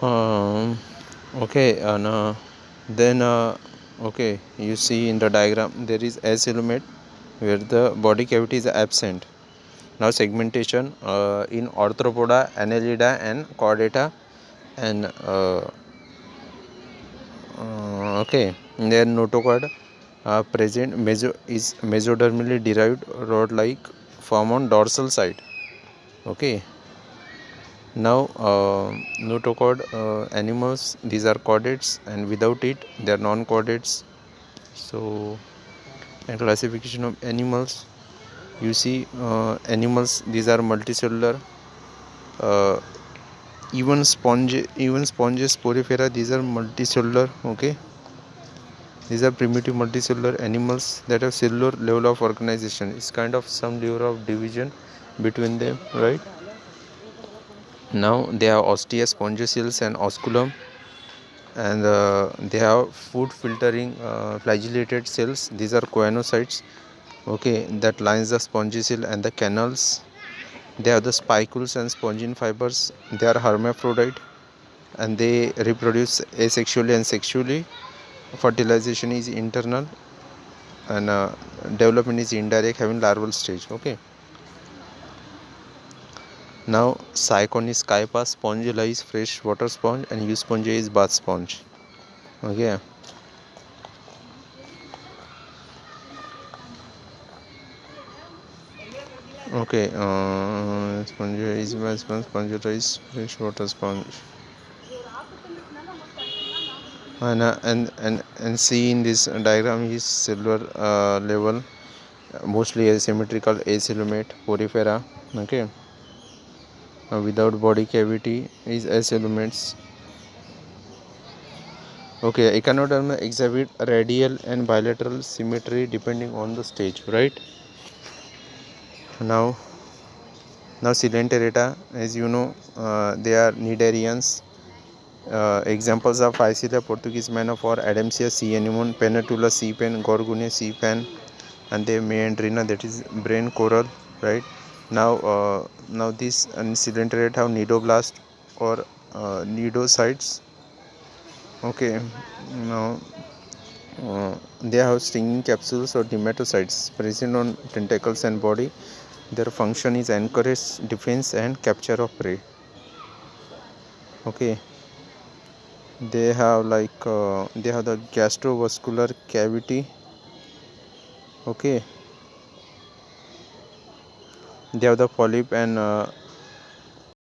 Um, okay, and then okay, you see in the diagram there is S element where the body cavity is absent. Now segmentation in Arthropoda, Annelida, and Chordata, and okay, then notocord present is mesodermally derived rod-like form on dorsal side. Okay. Now notochord animals, these are chordates, and without it they are non-chordates. So, and classification of animals, you see animals, these are multicellular. uh, even sponges porifera, these are multicellular. Okay, these are primitive multicellular animals that have cellular level of organization. It's kind of some level of division between them, right? Now they have ostia, spongiocele, and osculum, and they have food filtering flagellated cells. These are choanocytes, okay, that lines the spongiocele and the canals. They have the spicules and spongin fibers. They are hermaphrodite and they reproduce asexually and sexually. Fertilization is internal, and development is indirect, having larval stage. Okay. Now Sycon is Skypa, Spongilla is fresh water sponge, and Euspongia is bath sponge. Okay. Okay, sponge is bath sponge, Spongilla is fresh water sponge. And see in this diagram is cellular level, mostly asymmetrical acellomate porifera. Okay, without body cavity is accellomates. Okay, echinoderm exhibit radial and bilateral symmetry depending on the stage, right? Now Coelenterata, as you know, they are nidarians. Examples are Phycelia, Portuguese man of war, Adamsia, sea anemone, Penatula, sea pen, Gorgonia, sea pan, and they meandrina, that is brain coral, right? Now these coelenterate have nidoblast or nidocytes. Okay, now they have stinging capsules or nematocytes present on tentacles and body. Their function is encourage defense and capture of prey. Okay, they have they have the gastrovascular cavity. Okay, they have the polyp and